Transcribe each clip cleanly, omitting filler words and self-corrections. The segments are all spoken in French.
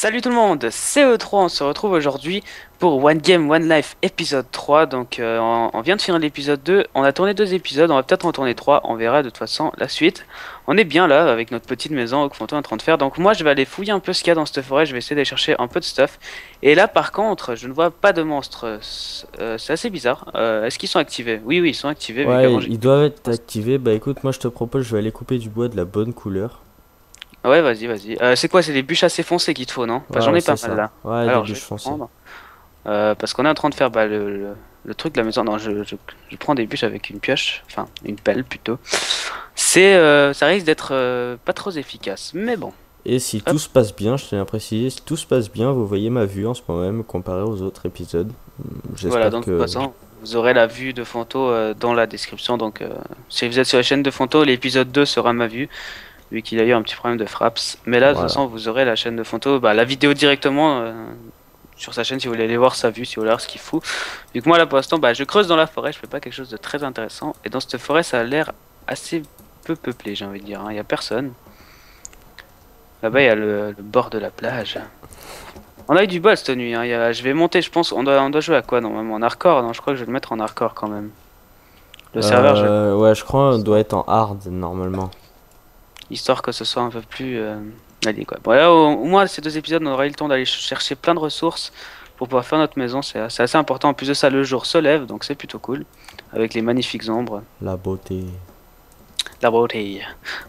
Salut tout le monde, c'est E3, on se retrouve aujourd'hui pour One Game One Life épisode 3. Donc on vient de finir l'épisode 2, on a tourné 2 épisodes, on va peut-être en tourner 3, on verra de toute façon la suite. On est bien là avec notre petite maison que Fanto est en train de faire. Donc moi je vais aller fouiller un peu ce qu'il y a dans cette forêt, je vais essayer d'aller chercher un peu de stuff. Et là par contre je ne vois pas de monstres, c'est assez bizarre. Est-ce qu'ils sont activés? Oui oui ils sont activés vu Ouais, qu'avant j'ai... ils doivent être activés. Bah écoute, moi je te propose, je vais aller couper du bois de la bonne couleur. Ouais vas-y vas-y. C'est quoi, c'est des bûches assez foncées qu'il te faut non? Parce que Ouais, j'en ouais, ai c'est pas mal ça. là. Ouais, des Alors je vais bûches te foncées. prendre. Parce qu'on est en train de faire le truc de la maison. Non, je prends des bûches avec une pioche, enfin une pelle plutôt. Ça risque d'être pas trop efficace, mais bon. Et si Hop, tout se passe bien, je tiens à préciser, si tout se passe bien, vous voyez ma vue en ce moment même comparé aux autres épisodes. voilà. J'espère Donc de toute que... façon, vous aurez la vue de Fanto dans la description. Donc si vous êtes sur la chaîne de Fanto, l'épisode 2 sera ma vue, vu qu'il a eu un petit problème de fraps. Mais là, de toute Voilà. façon, vous aurez la chaîne de Fanto, bah, la vidéo directement. Sur sa chaîne si vous voulez aller voir sa vue, si vous voulez voir ce qu'il fout. Vu que moi là pour l'instant bah, je creuse dans la forêt, je fais pas quelque chose de très intéressant. Et dans cette forêt ça a l'air assez peu peuplé j'ai envie de dire, hein. Il y a personne. Là-bas il y a le bord de la plage. On a eu du bol cette nuit, hein. Je vais monter je pense, on doit jouer à quoi normalement? En hardcore? Non je crois que je vais le mettre en hardcore quand même. Le serveur je vais... Ouais, je crois on doit être en hard normalement. Histoire que ce soit un peu plus... Allez quoi. Bon là au moins ces 2 épisodes on aura eu le temps d'aller chercher plein de ressources pour pouvoir faire notre maison, c'est assez important. En plus de ça, le jour se lève, donc c'est plutôt cool. Avec les magnifiques ombres. La beauté. La beauté.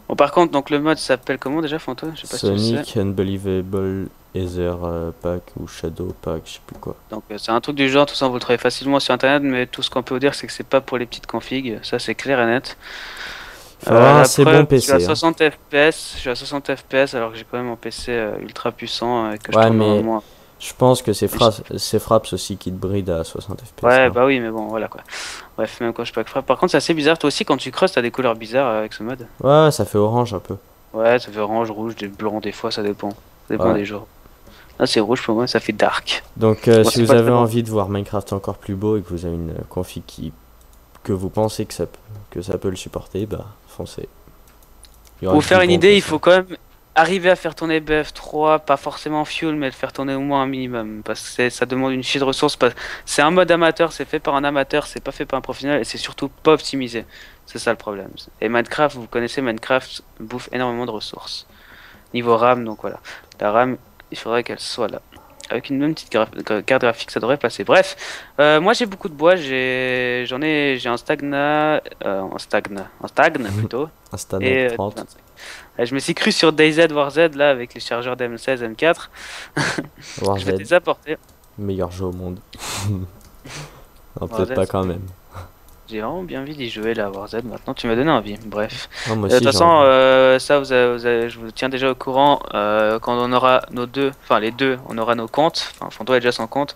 Bon, par contre, donc le mode s'appelle comment déjà, Fanto? Je sais pas si tu le sais. Sonic Unbelievable Ether Pack ou Shadow Pack, je sais plus quoi. Donc c'est un truc du genre, tout ça vous le trouvez facilement sur internet, mais tout ce qu'on peut vous dire c'est que c'est pas pour les petites configs, ça c'est clair et net. Il faut avoir un La assez bon preuve, je suis à PC, hein. 60 FPS, je suis à 60 FPS alors que j'ai quand même un PC ultra puissant et que je Ouais, tourne mais normalement. je pense que c'est Fraps aussi qui te bride à 60 FPS, Ouais, non? bah oui, mais bon, voilà quoi. Bref, même quand je pack frappe. Par contre, c'est assez bizarre, toi aussi quand tu creuses, t'as des couleurs bizarres avec ce mode. Ouais, ouais, ça fait orange un peu. Ouais, ça fait orange, rouge, des blancs, des fois, ça dépend. Ça dépend Ouais. des jours. Là, c'est rouge pour moi, ça fait dark. Donc, Bon, si c'est vous pas très avez bon. envie de voir Minecraft encore plus beau et que vous avez une config que vous pensez que ça peut le supporter, bah foncez. Il y Pour aura vous que du faire une bon idée, il PC. faut quand même arriver à faire tourner BF3, pas forcément fuel, mais le faire tourner au moins un minimum. Parce que ça demande une chier de ressources. C'est un mode amateur, c'est fait par un amateur, c'est pas fait par un professionnel, et c'est surtout pas optimisé. C'est ça le problème. Et Minecraft, vous connaissez, Minecraft bouffe énormément de ressources. Niveau RAM, donc voilà. La RAM, il faudrait qu'elle soit là. Avec une même petite carte graphique, ça devrait passer. Bref, moi j'ai beaucoup de bois, j'ai un stagne plutôt, Instanet et 30, 25. Je me suis cru sur DayZ War Z là avec les chargeurs d'M16, M4. Je vais te Warzed, les apporter. meilleur jeu au monde. Non, peut-être War pas Z, quand même. j'ai vraiment bien envie d'y jouer là, War Z. Maintenant, tu m'as donné envie. Bref. Non, moi De toute aussi j'ai façon, envie. ça, je vous tiens déjà au courant. Quand on aura nos deux, enfin les deux, on aura nos comptes. Enfin, Fanto a déjà son compte.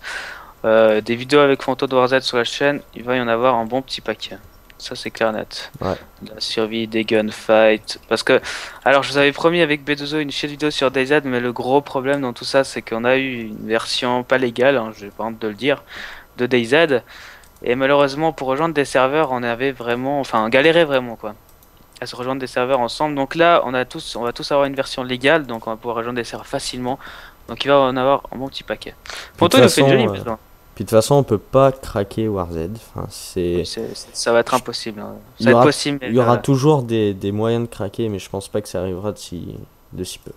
Des vidéos avec Fanto de War Z sur la chaîne, il va y en avoir un bon petit paquet. Ça, c'est clair net. Ouais. De la survie, des gunfights. Parce que, alors, je vous avais promis avec B2O une chaîne vidéo sur DayZ, mais le gros problème dans tout ça, c'est qu'on a eu une version pas légale, hein, j'ai pas honte de le dire, de DayZ. Et malheureusement, pour rejoindre des serveurs, on avait vraiment, enfin, galéré vraiment, quoi, à se rejoindre des serveurs ensemble. Donc là, on va tous avoir une version légale, donc on va pouvoir rejoindre des serveurs facilement. Donc il va en avoir un bon petit paquet. Puis de Poto, toute il nous fait une jolie façon, maison. on peut pas craquer Warzed. Enfin, Oui, c'est... ça va être impossible, hein. Il Ça y va être aura, possible, mais il y aura toujours des moyens de craquer, mais je pense pas que ça arrivera de si peu.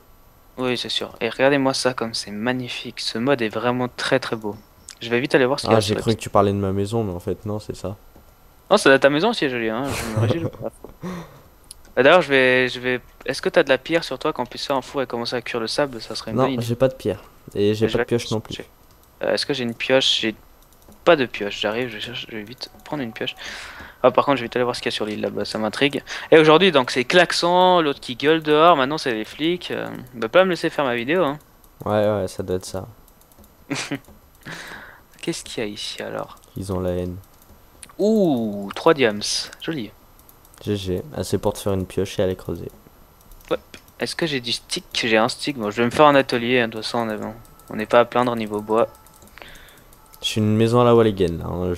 oui, c'est sûr. Et regardez-moi ça comme c'est magnifique. Ce mode est vraiment très très beau. Je vais vite aller voir ce qu'il y Ah, a j'ai sur la cru que petite. tu parlais de ma maison, mais en fait, non, c'est ça. Oh, ça, ta maison aussi est jolie, hein. Je me réjouis. D'ailleurs, Est-ce que t'as de la pierre sur toi qu'on puisse faire un four et commencer à cuire le sable? Ça serait une bonne Non, idée. j'ai pas de pierre. Et j'ai Je pas de vais pioche non plus. chercher. Est-ce que j'ai une pioche? J'ai pas de pioche. J'arrive, je vais vite prendre une pioche. Ah, par contre, je vais vite aller voir ce qu'il y a sur l'île là-bas. Ça m'intrigue. Et aujourd'hui, donc, c'est klaxon, l'autre qui gueule dehors. Maintenant, c'est les flics. Bah, pas me laisser faire ma vidéo, hein. Ouais, ouais, ça doit être ça. Qu'est-ce qu'il y a ici alors? Ils ont la haine. Ouh, 3 diams. Joli. GG, assez pour te faire une pioche et aller creuser. Ouais. Est-ce que j'ai du stick? J'ai un stick. Bon, je vais me faire un atelier, hein, de toute façon, on n'est pas à plaindre niveau bois. Je suis une maison à la Walligen, là, hein,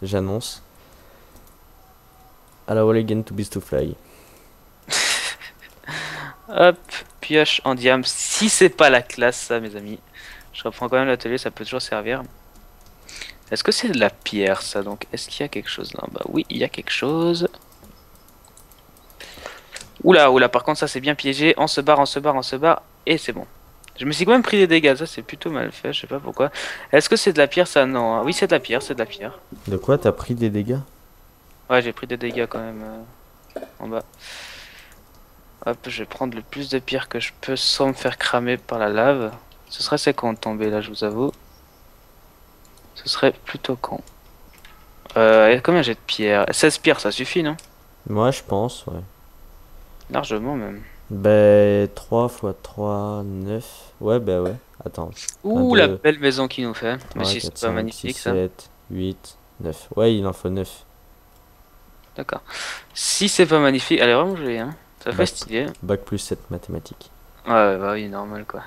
j'annonce. À la Walligen to Beast to Fly. Hop, puis pioche en diamant. Si c'est pas la classe, ça, mes amis. Je reprends quand même l'atelier, ça peut toujours servir. Est-ce que c'est de la pierre, ça? Donc, est-ce qu'il y a quelque chose là? Bah oui, il y a quelque chose. Oula, oula, par contre, ça c'est bien piégé. On se barre, on se barre, on se barre. Et c'est bon. Je me suis quand même pris des dégâts, ça c'est plutôt mal fait, je sais pas pourquoi. Est-ce que c'est de la pierre, ça? Non. Oui, c'est de la pierre, c'est de la pierre. De quoi t'as pris des dégâts? Ouais, j'ai pris des dégâts quand même en bas. Hop, je vais prendre le plus de pierre que je peux sans me faire cramer par la lave. Ce serait assez con de tomber là, je vous avoue. Ce serait plutôt con. Et combien j'ai de pierre? 16 pierres, ça suffit, non? Moi, je pense, ouais. Largement même. Ben, 3 x 3, 9. Ouais, bah ouais. Attends. Ouh, 1, la 2, belle maison qu'il nous fait. Mais 3, si c'est 4, pas 5, 6, magnifique ça. 7, 8, 9. Ouais, il en faut 9. D'accord. Si c'est pas magnifique, elle est vraiment jolie, hein. Ça fait Bac, stylé. bac plus 7 mathématiques. Ouais, bah oui, normal quoi.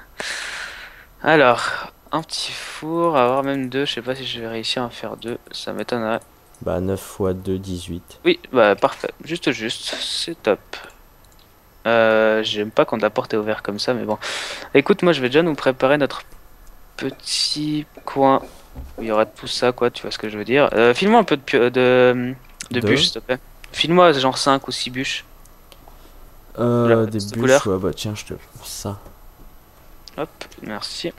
Alors, un petit four, avoir même deux. Je sais pas si je vais réussir à en faire deux. Ça m'étonnerait. Bah, 9 x 2, 18. Oui, bah parfait. Juste, juste. C'est top. J'aime pas qu'on la porte est ouverte comme ça, mais bon. Écoute, moi je vais déjà nous préparer notre petit coin où il y aura tout ça, quoi. Tu vois ce que je veux dire. File-moi un peu de Deux. bûches, s'il te plaît. File-moi genre 5 ou 6 bûches. Des Cette bûches, couleur. ouais, bah tiens, je te fais ça. Hop, merci.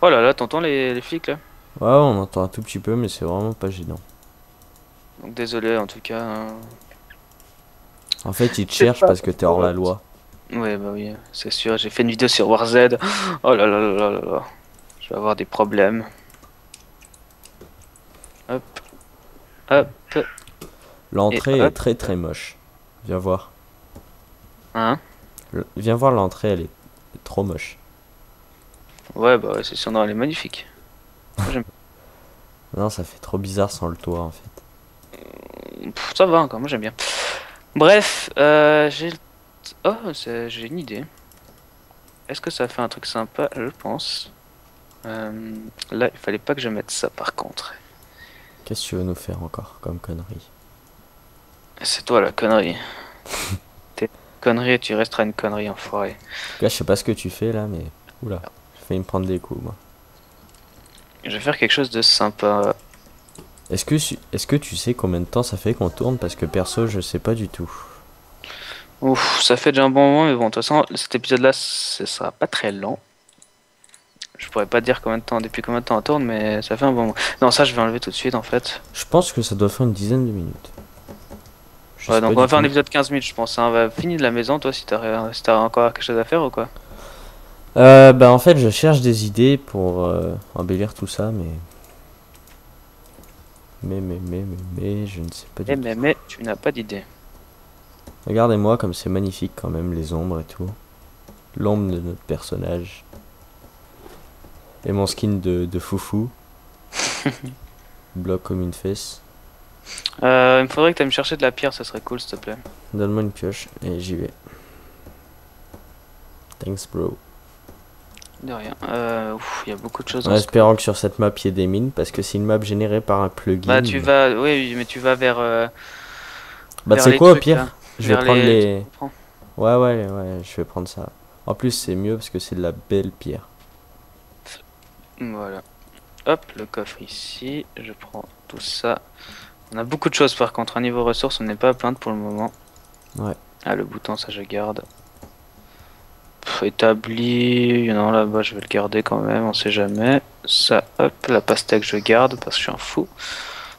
Oh là là, t'entends les flics là? Ouais, on entend un tout petit peu, mais c'est vraiment pas gênant. Donc désolé en tout cas, hein. En fait, ils te C'est cherchent pas parce que t'es hors la loi. Ouais, bah oui, c'est sûr. J'ai fait une vidéo sur WarZ. Oh là là là là là là. Je vais avoir des problèmes. Hop, hop. L'entrée Et est hop. très très moche. Viens voir. Hein? Viens voir l'entrée, elle est trop moche. Ouais, bah ouais, c'est sûr, non, elle est magnifique. Non, ça fait trop bizarre sans le toit en fait. Pff, ça va encore, moi j'aime bien. Bref, oh, j'ai une idée. Est-ce que ça fait un truc sympa? Je pense. Là, il fallait pas que je mette ça par contre. Qu'est-ce que tu veux nous faire encore comme connerie? C'est toi la connerie. T'es une connerie et tu resteras une connerie, enfoiré. En tout cas, je sais pas ce que tu fais là, mais. Oula, j'ai failli me prendre des coups moi. Je vais faire quelque chose de sympa. Est-ce que tu sais combien de temps ça fait qu'on tourne? Parce que perso, je sais pas du tout. Ouf, ça fait déjà un bon moment, mais bon, de toute façon, cet épisode-là, ce sera pas très lent. Je pourrais pas dire combien de temps, depuis combien de temps on tourne, mais ça fait un bon moment. Non, ça, je vais enlever tout de suite, en fait. Je pense que ça doit faire une dizaine de minutes. Je Ouais, sais donc pas on va du faire un tout. épisode 15 minutes, je pense. Hein. On va finir de la maison, toi, si t'as encore quelque chose à faire ou quoi. Bah en fait, je cherche des idées pour embellir tout ça, mais. Mais, je ne sais pas du tout. Mais, tu n'as pas d'idée. Regardez-moi comme c'est magnifique quand même, les ombres et tout. L'ombre de notre personnage. Et mon skin de foufou. Bloc comme une fesse. Il me faudrait que tu ailles me chercher de la pierre, ça serait cool, s'il te plaît. Donne-moi une pioche et j'y vais. Thanks bro. De rien. Il y a beaucoup de choses En dans ce... espérant que sur cette map il y ait des mines, parce que c'est une map générée par un plugin. Bah, tu vas... Oui, mais tu vas vers... Bah vers c'est les quoi au trucs, pire? là. Je vais Vers prendre les... les... Tu comprends. Ouais, je vais prendre ça. En plus c'est mieux parce que c'est de la belle pierre. Voilà. Hop, le coffre ici. Je prends tout ça. On a beaucoup de choses par contre. Au niveau ressources, on n'est pas à plaindre pour le moment. Ouais. Ah, le bouton, ça je garde. Établi. Non, là-bas, je vais le garder quand même. On sait jamais. Ça, hop, la pastèque, je garde parce que je suis un fou.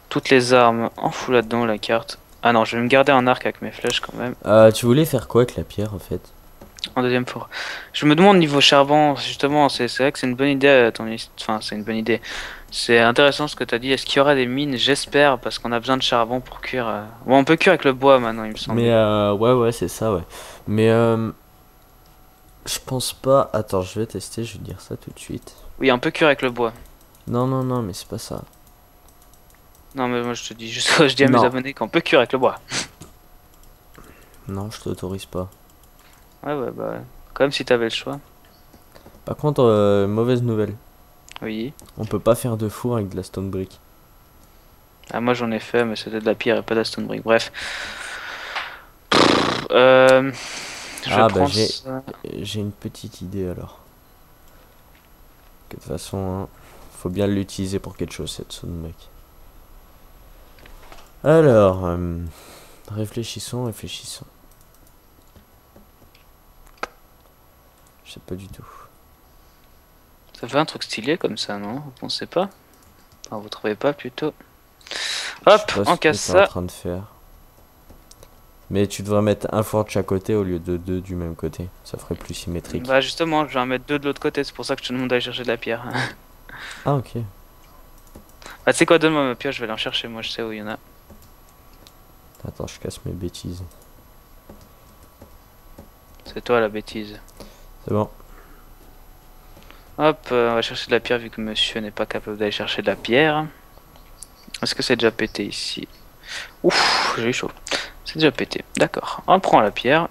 Toutes les armes, en fou là-dedans, la carte. Ah non, je vais me garder un arc avec mes flèches quand même. Tu voulais faire quoi avec la pierre en fait? En deuxième four. Je me demande niveau charbon, justement, c'est vrai que c'est une bonne idée, enfin, c'est une bonne idée. C'est intéressant ce que tu as dit. Est-ce qu'il y aura des mines? J'espère, parce qu'on a besoin de charbon pour cuire. Bon, on peut cuire avec le bois maintenant, il me semble. Mais ouais c'est ça ouais. Mais je pense pas. Attends, je vais tester, je vais dire ça tout de suite. Oui, on peut cuire avec le bois. Non, mais c'est pas ça. Non, mais moi je te dis juste, je dis à mes Non. abonnés qu'on peut cuire avec le bois. Non, je t'autorise pas. Ouais, bah, comme si t'avais le choix. Par contre, mauvaise nouvelle. Oui. On peut pas faire de four avec de la stone brick. Ah, moi j'en ai fait, mais c'était de la pierre et pas de la stone brick. Bref. Euh, Je Ah bah prends ça. j'ai une petite idée alors. De toute façon, hein, faut bien l'utiliser pour quelque chose cette zone, mec. Alors, réfléchissons, réfléchissons. Je sais pas du tout. Ça fait un truc stylé comme ça, non? Vous pensez pas? Enfin, vous trouvez pas plutôt? Hop, Je sais pas on ce que casse t'es en ça. train de faire. Mais tu devrais mettre un four de chaque côté au lieu de deux du même côté. Ça ferait plus symétrique. Bah justement, je vais en mettre deux de l'autre côté, c'est pour ça que je te demande d'aller chercher de la pierre. Ah ok. Bah tu sais quoi, donne-moi ma pierre, je vais aller en chercher, moi je sais où il y en a. Attends, je casse mes bêtises. C'est toi la bêtise. C'est bon. Hop, on va chercher de la pierre vu que monsieur n'est pas capable d'aller chercher de la pierre. Est-ce que c'est déjà pété ici? Ouf, j'ai eu chaud. C'est déjà pété, d'accord. On prend la pierre.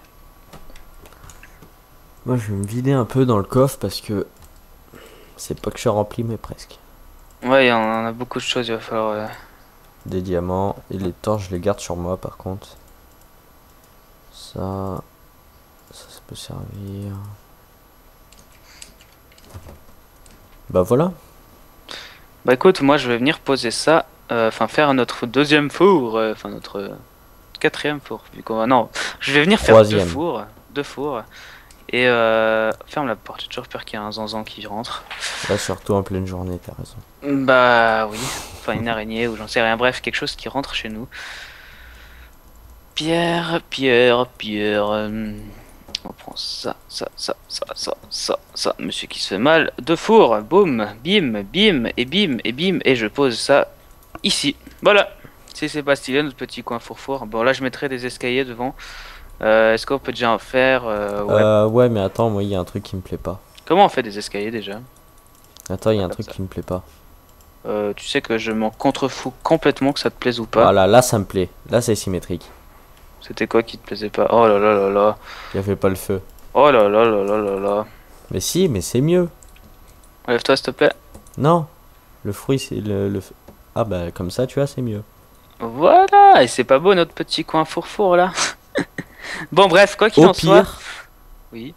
Moi je vais me vider un peu dans le coffre parce que c'est pas que je suis rempli mais presque. Ouais, on a beaucoup de choses, il va falloir... Des diamants et les torches je les garde sur moi par contre. Ça peut servir. Bah voilà. Bah écoute, moi je vais venir poser ça, enfin faire notre deuxième four, enfin notre quatrième four, vu qu'on va... Non, je vais venir faire Troisième. deux fours, et ferme la porte, j'ai toujours peur qu'il y ait un zanzan qui rentre. Là surtout en pleine journée, t'as raison. Bah oui, enfin une araignée ou j'en sais rien, bref, quelque chose qui rentre chez nous. Pierre, pierre, pierre... on prend ça, ça, monsieur qui se fait mal. Deux fours, boum, bim, bim, et bim, et bim, et je pose ça ici. Voilà. Si c'est pas stylé, notre petit coin four-four. Bon, là, je mettrai des escaliers devant. Est-ce qu'on peut déjà en faire ouais. Ouais mais attends, moi il y a un truc qui me plaît pas. Comment on fait des escaliers déjà? Attends, il y a un Comme truc ça. qui me plaît pas. Tu sais que je m'en contrefous complètement que ça te plaise ou pas. Voilà, là ça me plaît. Là c'est symétrique. C'était quoi qui te plaisait pas? Oh là là là là. Il a fait pas le feu. Oh là là là là là là. Mais si, mais c'est mieux. Lève-toi s'il te plaît. Non. Le fruit c'est le... Ah bah comme ça tu vois c'est mieux. Voilà, et c'est pas beau notre petit coin four-four là. Bon bref, quoi qu'il Au en soit. pire, Oui.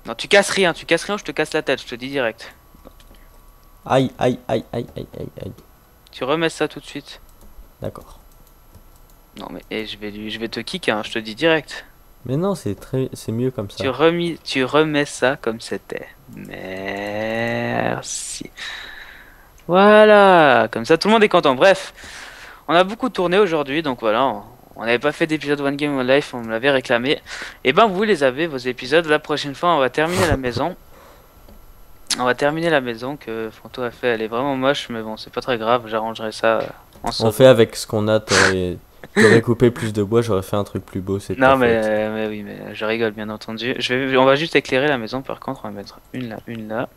Non, tu casses rien, je te casse la tête, je te dis direct. aïe aïe aïe aïe aïe aïe aïe. Tu remets ça tout de suite. D'accord. Non mais je vais te kick, hein, je te dis direct. Mais non, c'est mieux comme ça. Tu remets ça comme c'était. Merci. Voilà, comme ça tout le monde est content. Bref, on a beaucoup tourné aujourd'hui, donc voilà. On n'avait pas fait d'épisode One Game One Life, on me l'avait réclamé. Et ben vous les avez, vos épisodes. La prochaine fois, on va terminer la maison. On va terminer la maison que Franto a fait. Elle est vraiment moche, mais bon, c'est pas très grave. J'arrangerai ça en On solo. fait avec ce qu'on a, t'aurais coupé plus de bois, j'aurais fait un truc plus beau, c'est Non, ta faute. mais oui, mais je rigole, bien entendu. On va juste éclairer la maison, par contre. On va mettre une là.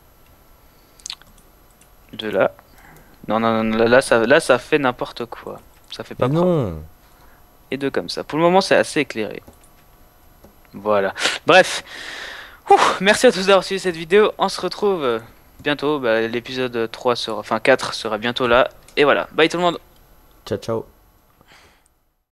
Deux là. Non, non, non, là, ça fait n'importe quoi. Ça fait pas Mais propre. non. Et deux comme ça. Pour le moment, c'est assez éclairé. Voilà. Bref. Ouh, merci à tous d'avoir suivi cette vidéo. On se retrouve bientôt. Bah, l'épisode 3 sera... Enfin, 4 sera bientôt là. Et voilà. Bye tout le monde. Ciao ciao.